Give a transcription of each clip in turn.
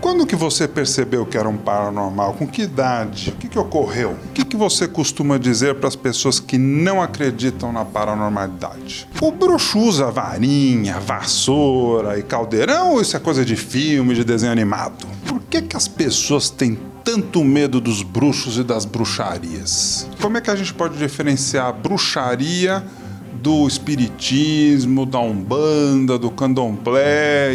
Quando que você percebeu que era um paranormal? Com que idade? O que ocorreu? O que você costuma dizer para as pessoas que não acreditam na paranormalidade? O bruxo usa varinha, vassoura e caldeirão ou isso é coisa de filme, de desenho animado? Por que as pessoas têm tanto medo dos bruxos e das bruxarias? Como é que a gente pode diferenciar a bruxaria do espiritismo, da umbanda, do candomblé,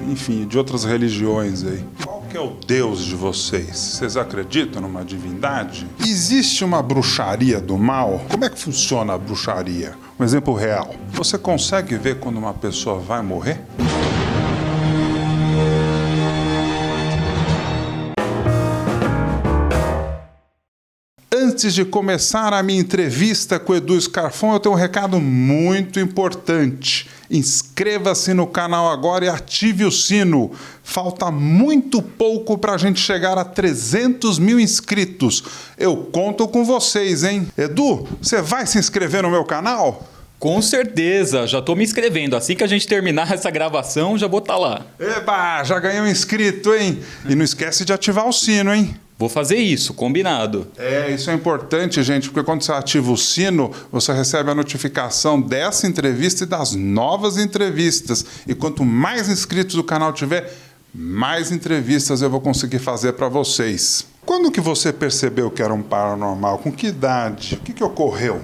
enfim, de outras religiões aí? Qual que é o Deus de vocês? Vocês acreditam numa divindade? Existe uma bruxaria do mal? Como é que funciona a bruxaria? Um exemplo real. Você consegue ver quando uma pessoa vai morrer? Antes de começar a minha entrevista com o Edu Scarfon, eu tenho um recado muito importante. Inscreva-se no canal agora e ative o sino. Falta muito pouco para a gente chegar a 300 mil inscritos. Eu conto com vocês, hein? Edu, você vai se inscrever no meu canal? Com certeza, já estou me inscrevendo. Assim que a gente terminar essa gravação, já vou estar lá. Eba, já ganhei um inscrito, hein? E não esquece de ativar o sino, hein? Vou fazer isso, combinado. Isso é importante, gente, porque quando você ativa o sino, você recebe a notificação dessa entrevista e das novas entrevistas. E quanto mais inscritos o canal tiver, mais entrevistas eu vou conseguir fazer para vocês. Quando que você percebeu que era um paranormal? Com que idade? O que ocorreu?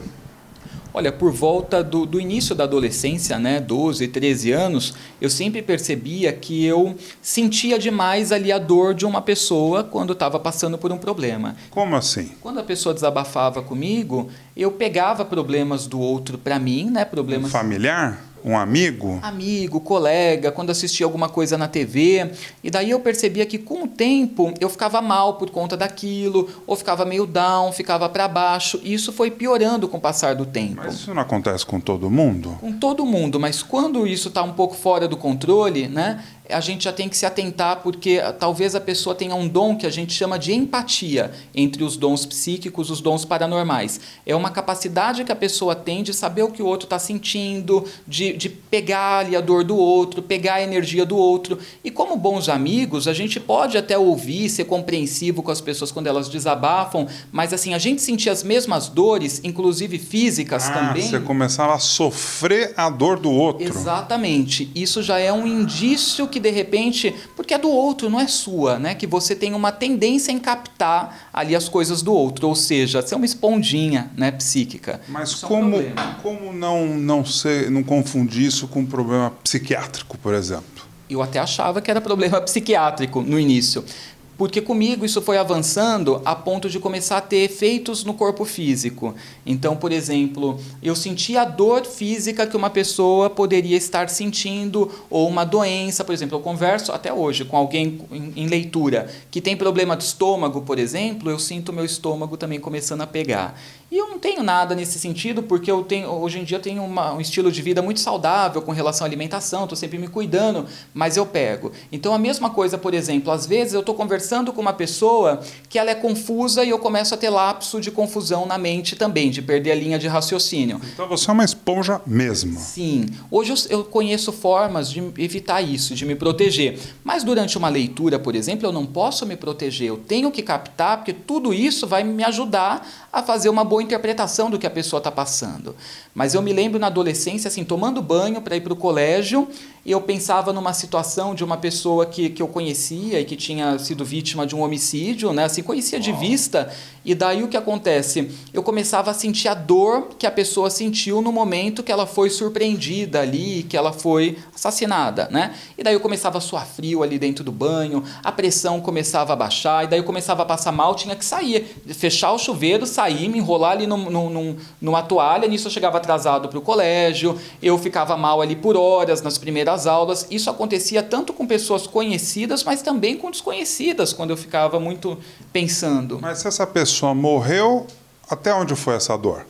Olha, por volta do início da adolescência, né, 12, 13 anos, eu sempre percebia que eu sentia demais ali a dor de uma pessoa quando estava passando por um problema. Como assim? Quando a pessoa desabafava comigo, eu pegava problemas do outro para mim, né, problemas... Um familiar? Um amigo? Amigo, colega, quando assistia alguma coisa na TV. E daí eu percebia que com o tempo eu ficava mal por conta daquilo, ou ficava meio down, ficava para baixo. E isso foi piorando com o passar do tempo. Mas isso não acontece com todo mundo? Com todo mundo, mas quando isso está um pouco fora do controle, né? A gente já tem que se atentar porque talvez a pessoa tenha um dom que a gente chama de empatia entre os dons psíquicos e os dons paranormais. É uma capacidade que a pessoa tem de saber o que o outro está sentindo, de pegar ali a dor do outro, pegar a energia do outro. E como bons amigos, a gente pode até ouvir, ser compreensivo com as pessoas quando elas desabafam, mas assim, a gente sentir as mesmas dores, inclusive físicas também. Você começava a sofrer a dor do outro. Exatamente. Isso já é um indício que de repente, porque é do outro, não é sua, né? Que você tem uma tendência em captar ali as coisas do outro, ou seja, ser uma esponjinha, né, psíquica. Mas isso como, é um problema. Como não confundir isso com um problema psiquiátrico, por exemplo? Eu até achava que era problema psiquiátrico no início. Porque comigo isso foi avançando a ponto de começar a ter efeitos no corpo físico. Então, por exemplo, eu sentia a dor física que uma pessoa poderia estar sentindo, ou uma doença, por exemplo. Eu converso até hoje com alguém em leitura que tem problema de estômago, por exemplo, eu sinto o meu estômago também começando a pegar. E eu não tenho nada nesse sentido, porque hoje em dia eu tenho um estilo de vida muito saudável com relação à alimentação, estou sempre me cuidando, mas eu pego. Então a mesma coisa, por exemplo, às vezes eu estou conversando com uma pessoa que ela é confusa e eu começo a ter lapso de confusão na mente também, de perder a linha de raciocínio. Então você é uma esponja mesmo. Sim. Hoje eu conheço formas de evitar isso, de me proteger. Mas durante uma leitura, por exemplo, eu não posso me proteger. Eu tenho que captar, porque tudo isso vai me ajudar a fazer uma boa interpretação do que a pessoa está passando. Mas eu me lembro na adolescência, assim, tomando banho para ir para o colégio, e eu pensava numa situação de uma pessoa que eu conhecia e que tinha sido vítima de um homicídio, né? Assim, conhecia de vista, e daí o que acontece? Eu começava a sentir a dor que a pessoa sentiu no momento que ela foi surpreendida ali, que ela foi assassinada, né? E daí eu começava a suar frio ali dentro do banho, a pressão começava a baixar, e daí eu começava a passar mal, tinha que sair, fechar o chuveiro, sair, me enrolar ali numa toalha, nisso eu chegava atrasado para o colégio, eu ficava mal ali por horas nas primeiras aulas. Isso acontecia tanto com pessoas conhecidas, mas também com desconhecidas, quando eu ficava muito pensando. Mas se essa pessoa morreu, até onde foi essa dor?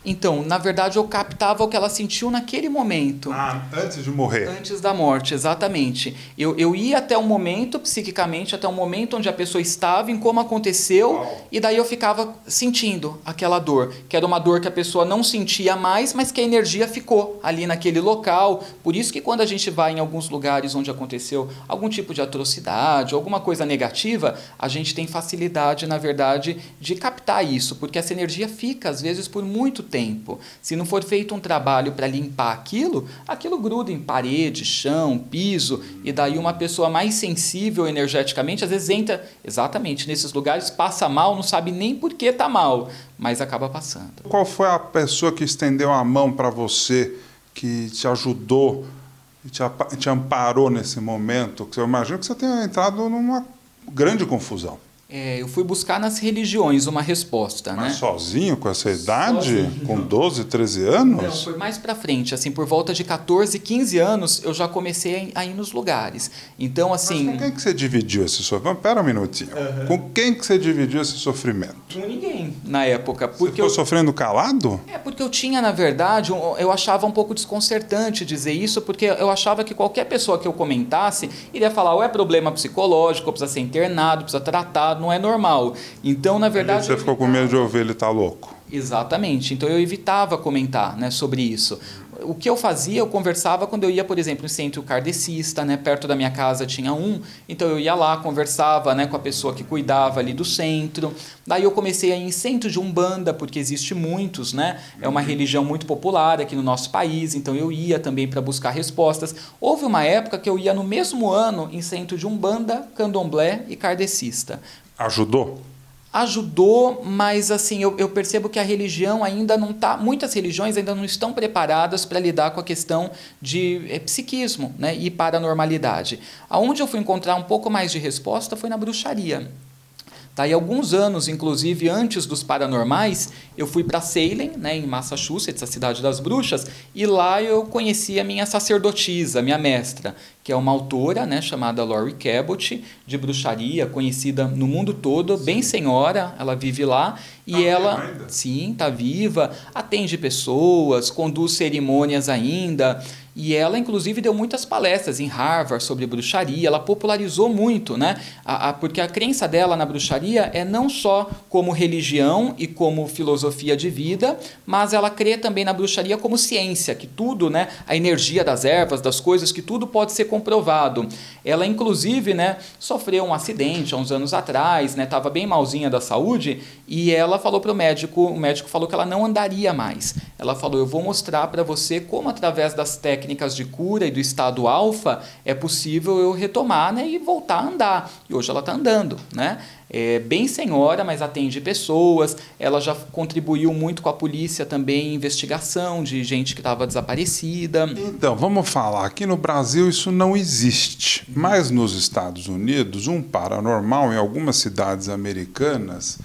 Então, na verdade, eu captava o que ela sentiu naquele momento. Antes de morrer. Antes da morte, exatamente. Eu ia até um momento, psiquicamente, até um momento onde a pessoa estava, em como aconteceu, e daí eu ficava sentindo aquela dor, que era uma dor que a pessoa não sentia mais, mas que a energia ficou ali naquele local. Por isso que quando a gente vai em alguns lugares onde aconteceu algum tipo de atrocidade, alguma coisa negativa, a gente tem facilidade, na verdade, de captar isso, porque essa energia fica, às vezes, por muito tempo. Se não for feito um trabalho para limpar aquilo gruda em parede, chão, piso, e daí uma pessoa mais sensível energeticamente, às vezes entra exatamente nesses lugares, passa mal, não sabe nem por que está mal, mas acaba passando. Qual foi a pessoa que estendeu a mão para você, que te ajudou, te amparou nesse momento? Eu imagino que você tenha entrado numa grande confusão. Eu fui buscar nas religiões uma resposta, Mas né? sozinho, com essa idade? Sozinho. Com 12, 13 anos? Não, foi mais para frente, assim, por volta de 14, 15 anos, eu já comecei a ir nos lugares. Então, assim... Mas com quem que você dividiu esse sofrimento? Pera um minutinho. Com quem que você dividiu esse sofrimento? Com ninguém, na época. Você Porque ficou sofrendo calado? porque eu tinha, na verdade, eu achava um pouco desconcertante dizer isso, porque eu achava que qualquer pessoa que eu comentasse iria falar, ou é problema psicológico, ou precisa ser internado, precisa tratar, não é normal. Então, na verdade... Você ficou com medo de ouvir ele tá louco? Exatamente. Então, eu evitava comentar, né, sobre isso. O que eu fazia, eu conversava quando eu ia, por exemplo, no centro kardecista, né, perto da minha casa tinha um, então eu ia lá, conversava, né, com a pessoa que cuidava ali do centro. Daí eu comecei a ir em centro de Umbanda, porque existe muitos, né, é uma religião muito popular aqui no nosso país, então eu ia também para buscar respostas. Houve uma época que eu ia no mesmo ano em centro de Umbanda, Candomblé e kardecista. Ajudou? Ajudou, mas assim, eu percebo que a religião ainda não está, muitas religiões ainda não estão preparadas para lidar com a questão de psiquismo, né, e paranormalidade. Aonde eu fui encontrar um pouco mais de resposta foi na bruxaria. Daí, alguns anos, inclusive antes dos paranormais, eu fui para Salem, né, em Massachusetts, a cidade das bruxas, e lá eu conheci a minha sacerdotisa, minha mestra, que é uma autora, né, chamada Laurie Cabot, de bruxaria, conhecida no mundo todo, bem senhora, ela vive lá, e ela, sim, está viva, atende pessoas, conduz cerimônias ainda, e ela, inclusive, deu muitas palestras em Harvard sobre bruxaria, ela popularizou muito, né? Porque a crença dela na bruxaria é não só como religião e como filosofia de vida, mas ela crê também na bruxaria como ciência, que tudo, né, a energia das ervas, das coisas, que tudo pode ser comprovado. Ela, inclusive, né, sofreu um acidente há uns anos atrás, né, estava bem malzinha da saúde, e ela falou para o médico falou que ela não andaria mais. Ela falou, eu vou mostrar para você como, através das técnicas de cura e do estado alfa, é possível eu retomar, né, e voltar a andar. E hoje ela está andando, né? É bem senhora, mas atende pessoas. Ela já contribuiu muito com a polícia também em investigação de gente que estava desaparecida. Então, vamos falar. Aqui no Brasil isso não existe. Mas nos Estados Unidos, um paranormal em algumas cidades americanas,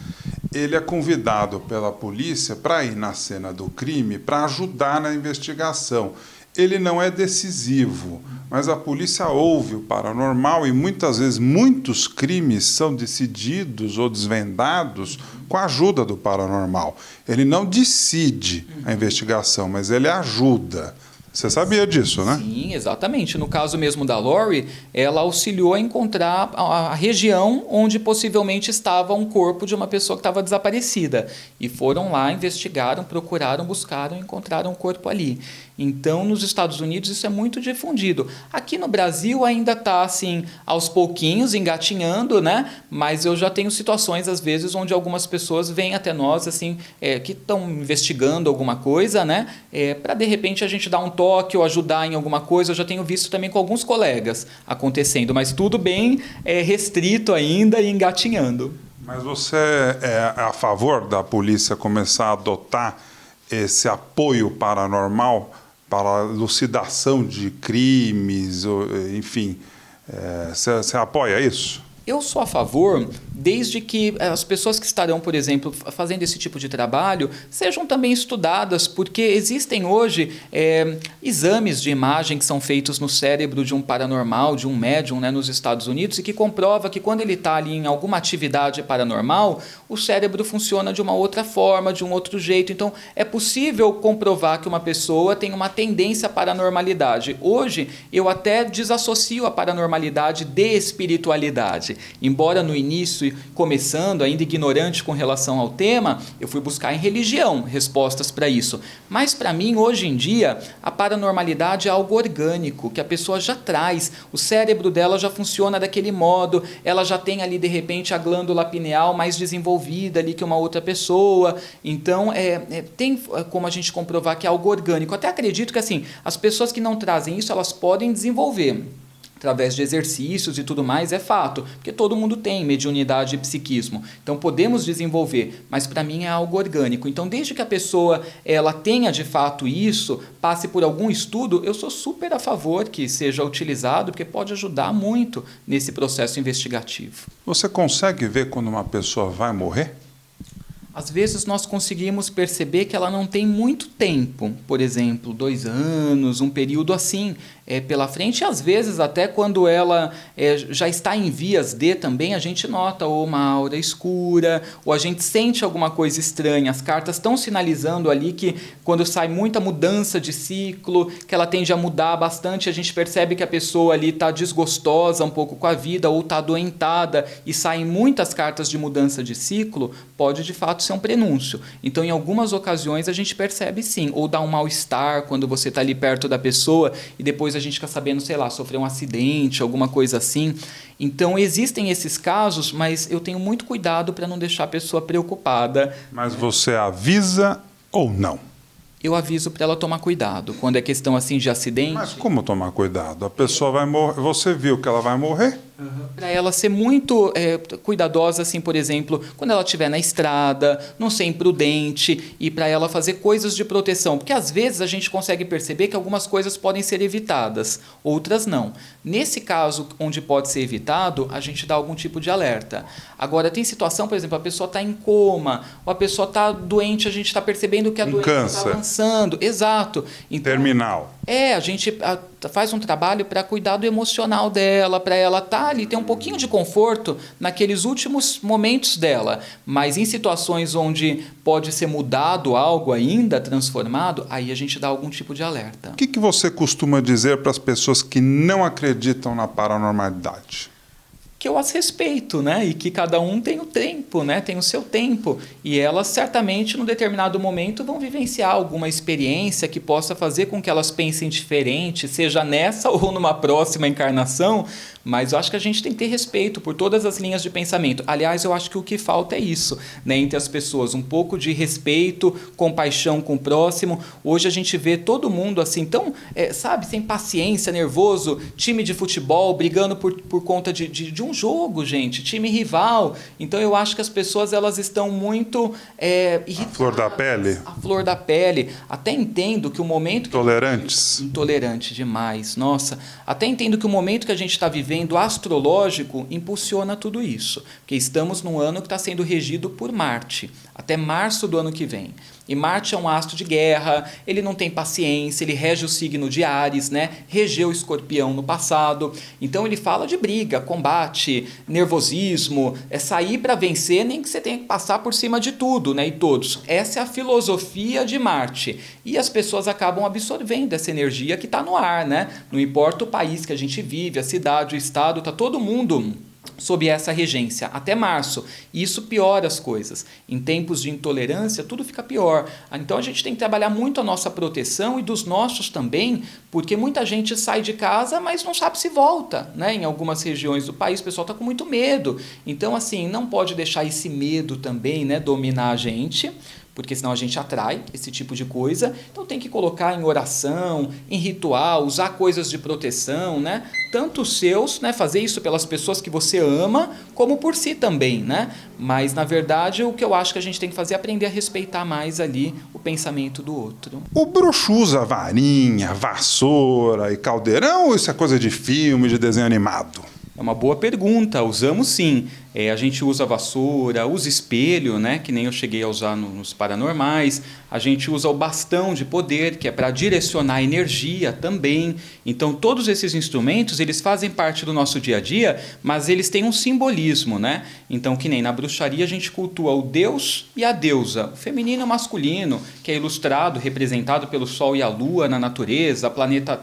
ele é convidado pela polícia para ir na cena do crime para ajudar na investigação. Ele não é decisivo, mas a polícia ouve o paranormal e muitas vezes muitos crimes são decididos ou desvendados com a ajuda do paranormal. Ele não decide a investigação, mas ele ajuda. Você sabia disso, né? Sim, exatamente. No caso mesmo da Laurie, ela auxiliou a encontrar a região onde possivelmente estava um corpo de uma pessoa que estava desaparecida. E foram lá, investigaram, procuraram, buscaram e encontraram o corpo ali. Então, nos Estados Unidos, isso é muito difundido. Aqui no Brasil ainda está, assim, aos pouquinhos, engatinhando, né? Mas eu já tenho situações, às vezes, onde algumas pessoas vêm até nós, assim, que estão investigando alguma coisa, né? Para, de repente, a gente dar um toque ou ajudar em alguma coisa. Eu já tenho visto também com alguns colegas acontecendo, mas tudo bem restrito ainda e engatinhando. Mas você é a favor da polícia começar a adotar esse apoio paranormal para a elucidação de crimes, enfim, você apoia isso? Eu sou a favor desde que as pessoas que estarão, por exemplo, fazendo esse tipo de trabalho, sejam também estudadas, porque existem hoje exames de imagem que são feitos no cérebro de um paranormal, de um médium, né, nos Estados Unidos, e que comprova que quando ele está ali em alguma atividade paranormal, o cérebro funciona de uma outra forma, de um outro jeito. Então, é possível comprovar que uma pessoa tem uma tendência à paranormalidade. Hoje, eu até desassocio a paranormalidade de espiritualidade. Embora no início, começando, ainda ignorante com relação ao tema, eu fui buscar em religião respostas para isso. Mas, para mim, hoje em dia, a paranormalidade é algo orgânico, que a pessoa já traz. O cérebro dela já funciona daquele modo, ela já tem ali, de repente, a glândula pineal mais desenvolvida ali que uma outra pessoa. Então, tem como a gente comprovar que é algo orgânico. Até acredito que, assim, as pessoas que não trazem isso, elas podem desenvolver através de exercícios e tudo mais, é fato, porque todo mundo tem mediunidade e psiquismo. Então, podemos desenvolver, mas para mim é algo orgânico. Então, desde que a pessoa ela tenha de fato isso, passe por algum estudo, eu sou super a favor que seja utilizado, porque pode ajudar muito nesse processo investigativo. Você consegue ver quando uma pessoa vai morrer? Às vezes nós conseguimos perceber que ela não tem muito tempo, por exemplo, 2 anos, um período assim pela frente, e às vezes até quando ela já está em vias de também, a gente nota ou uma aura escura, ou a gente sente alguma coisa estranha. As cartas estão sinalizando ali que quando sai muita mudança de ciclo, que ela tende a mudar bastante, a gente percebe que a pessoa ali está desgostosa um pouco com a vida, ou está adoentada, e saem muitas cartas de mudança de ciclo, pode de fato ser um prenúncio. Então, em algumas ocasiões, a gente percebe sim, ou dá um mal-estar quando você está ali perto da pessoa e depois a gente fica sabendo, sei lá, sofreu um acidente, alguma coisa assim. Então, existem esses casos, mas eu tenho muito cuidado para não deixar a pessoa preocupada. Mas você avisa ou não? Eu aviso para ela tomar cuidado. Quando é questão assim de acidente... Mas como tomar cuidado? A pessoa vai morrer, você viu que ela vai morrer? Para ela ser muito cuidadosa, assim, por exemplo, quando ela estiver na estrada, não ser imprudente, e para ela fazer coisas de proteção. Porque às vezes a gente consegue perceber que algumas coisas podem ser evitadas, outras não. Nesse caso, onde pode ser evitado, a gente dá algum tipo de alerta. Agora, tem situação, por exemplo, a pessoa está em coma, ou a pessoa está doente, a gente está percebendo que a doença está avançando. Exato. Então, terminal. A gente faz um trabalho para cuidar do emocional dela, para ela estar ali, ter um pouquinho de conforto naqueles últimos momentos dela. Mas em situações onde pode ser mudado algo ainda, transformado, aí a gente dá algum tipo de alerta. O que você costuma dizer para as pessoas que não acreditam na paranormalidade? Que eu as respeito, né? E que cada um tem o tempo, né? Tem o seu tempo. E elas certamente, num determinado momento, vão vivenciar alguma experiência que possa fazer com que elas pensem diferente, seja nessa ou numa próxima encarnação. Mas eu acho que a gente tem que ter respeito por todas as linhas de pensamento. Aliás, eu acho que o que falta é isso, né? Entre as pessoas, um pouco de respeito, compaixão com o próximo. Hoje a gente vê todo mundo assim, tão, sabe, sem paciência, nervoso, time de futebol, brigando por conta de um jogo, gente, time rival. Então eu acho que as pessoas elas estão muito irritadas. A flor da pele? A flor da pele. Até entendo que o momento... Intolerantes? Intolerante demais, nossa. Até entendo que o momento que a gente está vivendo astrológico impulsiona tudo isso. Porque estamos num ano que está sendo regido por Marte, até março do ano que vem. E Marte é um astro de guerra, ele não tem paciência, ele rege o signo de Áries, né? Regeu o Escorpião no passado. Então ele fala de briga, combate, nervosismo, sair para vencer, nem que você tenha que passar por cima de tudo, né? E todos. Essa é a filosofia de Marte. E as pessoas acabam absorvendo essa energia que está no ar, né? Não importa o país que a gente vive, a cidade, o estado, está todo mundo sob essa regência, até março. E isso piora as coisas. Em tempos de intolerância, tudo fica pior. Então, a gente tem que trabalhar muito a nossa proteção e dos nossos também, porque muita gente sai de casa, mas não sabe se volta, né? Em algumas regiões do país, o pessoal está com muito medo. Então, assim, não pode deixar esse medo também, né, dominar a gente, porque senão a gente atrai esse tipo de coisa. Então tem que colocar em oração, em ritual, usar coisas de proteção, né? Tanto os seus, né? Fazer isso pelas pessoas que você ama, como por si também, né? Mas, na verdade, o que eu acho que a gente tem que fazer é aprender a respeitar mais ali o pensamento do outro. O bruxo usa varinha, vassoura e caldeirão ou isso é coisa de filme, de desenho animado? É uma boa pergunta, usamos sim. A gente usa vassoura, usa espelho, né, que nem eu cheguei a usar nos paranormais. A gente usa o bastão de poder, que é para direcionar energia também. Então, todos esses instrumentos, eles fazem parte do nosso dia a dia, mas eles têm um simbolismo, né? Então, que nem na bruxaria, a gente cultua o deus e a deusa, o feminino e o masculino, que é ilustrado, representado pelo sol e a lua na natureza,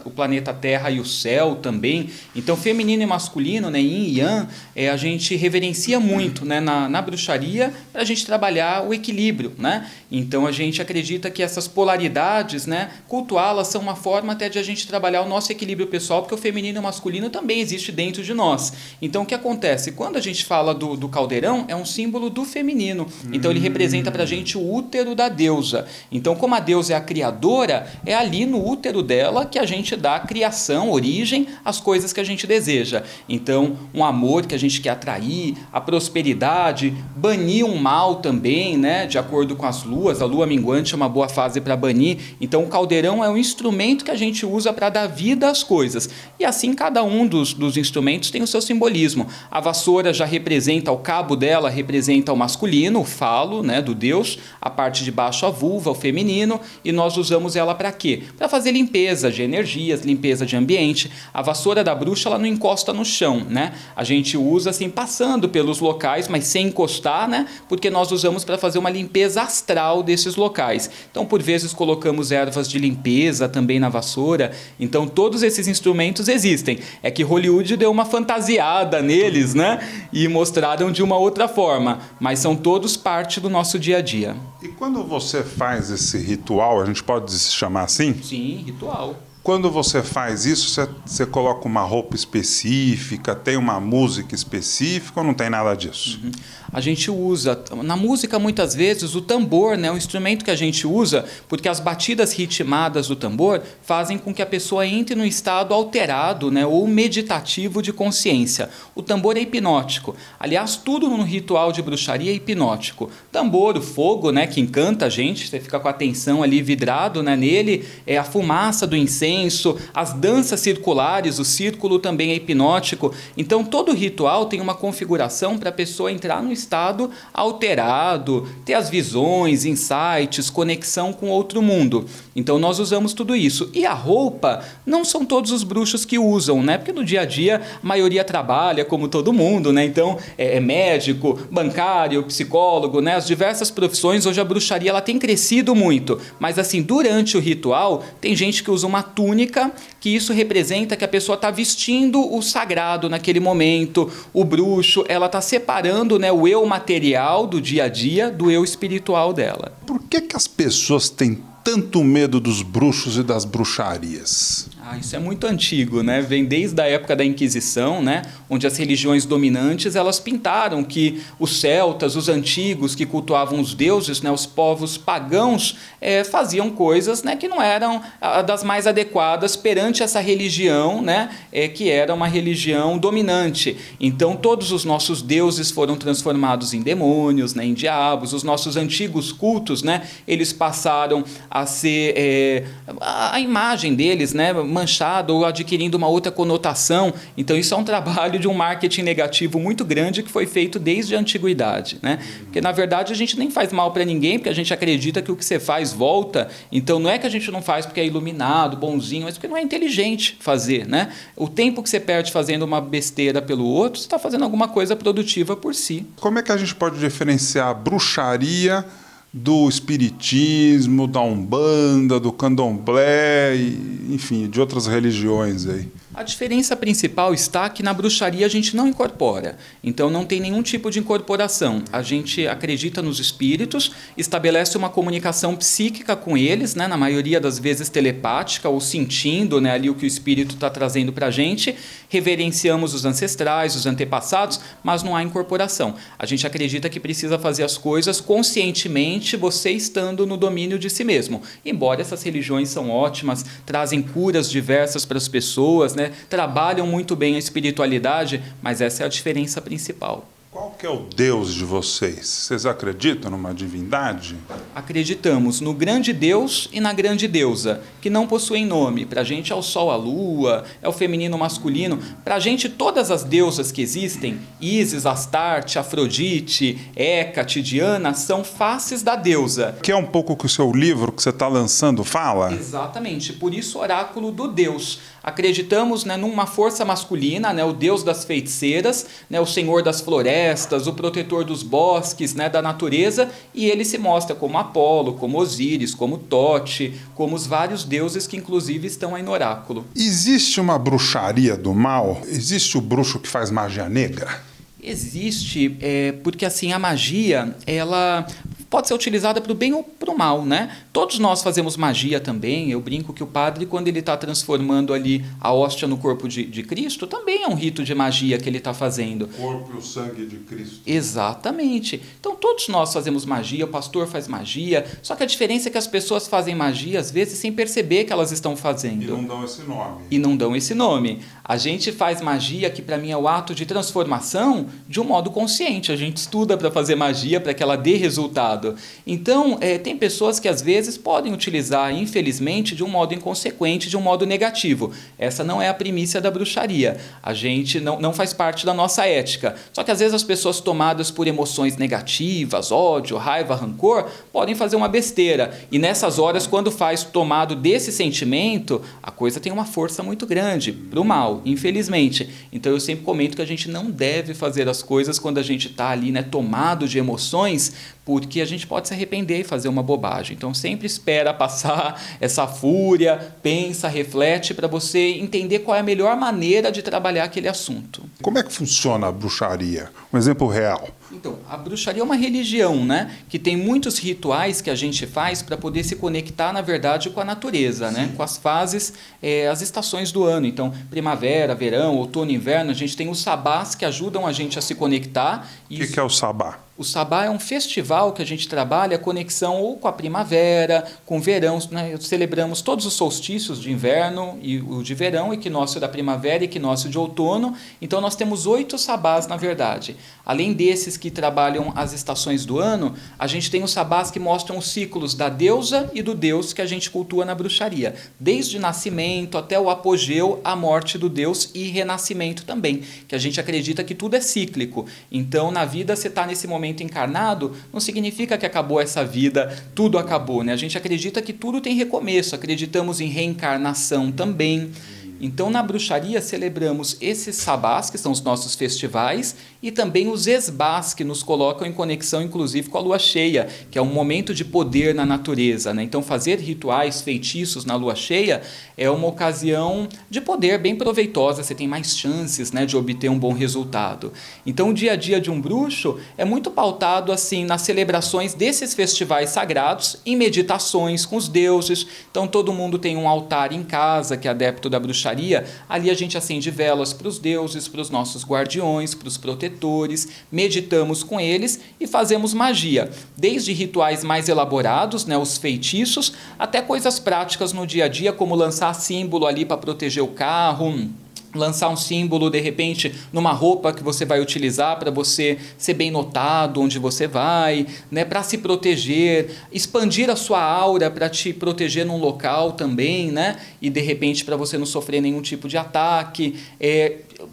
o planeta Terra e o céu também. Então, feminino e masculino, né, yin e yang, a gente reverencia muito, né, na bruxaria, para a gente trabalhar o equilíbrio, né? Então, a gente acredita que essas polaridades, né, cultuá-las são uma forma até de a gente trabalhar o nosso equilíbrio pessoal, porque o feminino e o masculino também existe dentro de nós. Então, o que acontece? Quando a gente fala do caldeirão, é um símbolo do feminino. Então, ele representa para a gente o útero da deusa. Então, como a deusa é a criadora, é ali no útero dela que a gente dá criação, origem às coisas que a gente deseja. Então, um amor que a gente quer atrair, a prosperidade, banir um mal também, né, de acordo com as luas. A lua minguante é uma boa fase para banir. Então, o caldeirão é um instrumento que a gente usa para dar vida às coisas. E assim, cada um dos instrumentos tem o seu simbolismo. A vassoura já representa, o cabo dela representa o masculino, o falo, né, do deus, a parte de baixo a vulva, o feminino, e nós usamos ela para quê? Para fazer limpeza de energias, limpeza de ambiente. A vassoura da bruxa, ela não encosta no chão, né? A gente usa assim, passando pelos locais, mas sem encostar, né? Porque nós usamos para fazer uma limpeza astral desses locais. Então, por vezes, colocamos ervas de limpeza também na vassoura. Então, todos esses instrumentos existem. É que Hollywood deu uma fantasiada neles, né? E mostraram de uma outra forma. Mas são todos parte do nosso dia a dia. E quando você faz esse ritual, a gente pode se chamar assim? Sim, ritual. Quando você faz isso, você coloca uma roupa específica, tem uma música específica ou não tem nada disso? A gente usa, na música muitas vezes, o tambor, né, o instrumento que a gente usa, porque as batidas ritmadas do tambor fazem com que a pessoa entre num estado alterado, né, ou meditativo de consciência. O tambor é hipnótico. Aliás, tudo no ritual de bruxaria é hipnótico. Tambor, o fogo, né, que encanta a gente, você fica com a atenção ali vidrado, né, nele, a fumaça do incenso, as danças circulares, o círculo também é hipnótico. Então, todo ritual tem uma configuração para a pessoa entrar no estado alterado, ter as visões, insights, conexão com outro mundo. Então, nós usamos tudo isso. E a roupa, não são todos os bruxos que usam, né? Porque no dia a dia, a maioria trabalha como todo mundo, né? Então, é médico, bancário, psicólogo, né? As diversas profissões, hoje a bruxaria ela tem crescido muito. Mas, assim, durante o ritual, tem gente que usa uma túnica, que isso representa que a pessoa está vestindo o sagrado naquele momento. O bruxo, ela está separando, né, o eu material do dia a dia do eu espiritual dela. Por que as pessoas têm tanto medo dos bruxos e das bruxarias? Isso é muito antigo, né? Vem desde a época da Inquisição, né? Onde as religiões dominantes elas pintaram que os celtas, os antigos que cultuavam os deuses, né? Os povos pagãos faziam coisas, né? Que não eram das mais adequadas perante essa religião, né? Que era uma religião dominante. Então todos os nossos deuses foram transformados em demônios, né? Em diabos. Os nossos antigos cultos, né? Eles passaram a ser a imagem deles, né? Manchado ou adquirindo uma outra conotação. Então isso é um trabalho de um marketing negativo muito grande que foi feito desde a antiguidade, né? Porque na verdade a gente nem faz mal para ninguém, porque a gente acredita que o que você faz volta. Então não é que a gente não faz porque é iluminado, bonzinho, mas porque não é inteligente fazer, né? O tempo que você perde fazendo uma besteira pelo outro, você está fazendo alguma coisa produtiva por si. Como é que a gente pode diferenciar a bruxaria do espiritismo, da umbanda, do candomblé, enfim, de outras religiões aí? A diferença principal está que na bruxaria a gente não incorpora, então não tem nenhum tipo de incorporação. A gente acredita nos espíritos, estabelece uma comunicação psíquica com eles, né, na maioria das vezes telepática ou sentindo, né, ali o que o espírito está trazendo para a gente, reverenciamos os ancestrais, os antepassados, mas não há incorporação. A gente acredita que precisa fazer as coisas conscientemente, você estando no domínio de si mesmo. Embora essas religiões são ótimas, trazem curas diversas para as pessoas, né, trabalham muito bem a espiritualidade, mas essa é a diferença principal. Qual que é o Deus de vocês? Vocês acreditam numa divindade? Acreditamos no grande Deus e na grande deusa, que não possuem nome. Para a gente é o sol, a lua, é o feminino, o masculino. Para a gente, todas as deusas que existem, Ísis, Astarte, Afrodite, Hécate, Diana, são faces da deusa. Que é um pouco o que o seu livro que você está lançando fala? Exatamente, por isso oráculo do Deus. Acreditamos, né, numa força masculina, né, o Deus das feiticeiras, né, o Senhor das florestas, o protetor dos bosques, né, da natureza, e ele se mostra como Apolo, como Osíris, como Tote, como os vários deuses que inclusive estão aí no oráculo. Existe uma bruxaria do mal? Existe o bruxo que faz magia negra? Existe, porque assim, a magia, ela pode ser utilizada para o bem ou para o mal, né? Todos nós fazemos magia também. Eu brinco que o padre, quando ele está transformando ali a hóstia no corpo de Cristo, também é um rito de magia que ele está fazendo. O corpo e o sangue de Cristo. Exatamente. Então todos nós fazemos magia, o pastor faz magia, só que a diferença é que as pessoas fazem magia, às vezes, sem perceber que elas estão fazendo. E não dão esse nome. E não dão esse nome. A gente faz magia, que para mim é o ato de transformação, de um modo consciente. A gente estuda para fazer magia, para que ela dê resultado. Então, tem pessoas que às vezes podem utilizar, infelizmente, de um modo inconsequente, de um modo negativo. Essa não é a primícia da bruxaria. A gente não faz parte da nossa ética. Só que às vezes as pessoas tomadas por emoções negativas, ódio, raiva, rancor, podem fazer uma besteira. E nessas horas, quando faz tomado desse sentimento, a coisa tem uma força muito grande para o mal, infelizmente. Então eu sempre comento que a gente não deve fazer as coisas quando a gente está ali, né, tomado de emoções, porque a gente pode se arrepender e fazer uma bobagem. Então sempre espera passar essa fúria, pensa, reflete, para você entender qual é a melhor maneira de trabalhar aquele assunto. Como é que funciona a bruxaria? Um exemplo real. Então, a bruxaria é uma religião, né, que tem muitos rituais que a gente faz para poder se conectar, na verdade, com a natureza, né, com as fases, as estações do ano. Então, primavera, verão, outono, inverno, a gente tem os sabás que ajudam a gente a se conectar. O que é o sabá? O sabá é um festival que a gente trabalha a conexão ou com a primavera, com o verão, né? Celebramos todos os solstícios de inverno e o de verão, equinócio da primavera e equinócio de outono. Então nós temos 8 sabás, na verdade. Além desses que trabalham as estações do ano, a gente tem os sabás que mostram os ciclos da deusa e do deus que a gente cultua na bruxaria. Desde o nascimento até o apogeu, a morte do deus e renascimento também, que a gente acredita que tudo é cíclico. Então na vida você está nesse momento encarnado, não significa que acabou essa vida, tudo acabou, né? A gente acredita que tudo tem recomeço, acreditamos em reencarnação também. Então, na bruxaria, celebramos esses sabás, que são os nossos festivais, e também os esbás, que nos colocam em conexão, inclusive, com a lua cheia, que é um momento de poder na natureza, né? Então, fazer rituais, feitiços na lua cheia é uma ocasião de poder bem proveitosa, você tem mais chances, né, de obter um bom resultado. Então, o dia a dia de um bruxo é muito pautado assim nas celebrações desses festivais sagrados, em meditações com os deuses. Então, todo mundo tem um altar em casa, que é adepto da bruxaria. Ali a gente acende velas para os deuses, para os nossos guardiões, para os protetores, meditamos com eles e fazemos magia, desde rituais mais elaborados, né, os feitiços, até coisas práticas no dia a dia, como lançar símbolo ali para proteger o carro, lançar um símbolo, de repente, numa roupa que você vai utilizar para você ser bem notado onde você vai, né, para se proteger, expandir a sua aura para te proteger num local também, né, e de repente para você não sofrer nenhum tipo de ataque.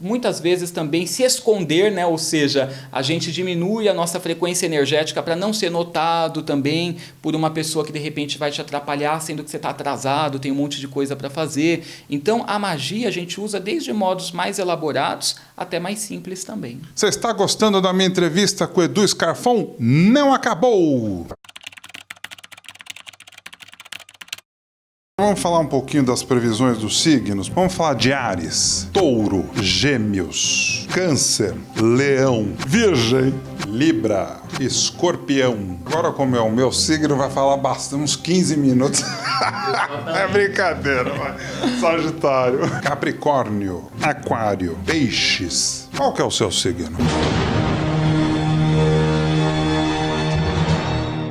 Muitas vezes também se esconder, né, ou seja, a gente diminui a nossa frequência energética para não ser notado também por uma pessoa que de repente vai te atrapalhar, sendo que você está atrasado, tem um monte de coisa para fazer. Então a magia a gente usa desde modos mais elaborados até mais simples também. Você está gostando da minha entrevista com o Edu Scarfon? Não acabou! Vamos falar um pouquinho das previsões dos signos. Vamos falar de Áries, Touro, Gêmeos, Câncer, Leão, Virgem, Libra, Escorpião. Agora, como é o meu signo, vai falar bastante, uns 15 minutos. É brincadeira, mas... Sagitário, Capricórnio, Aquário, Peixes. Qual que é o seu signo?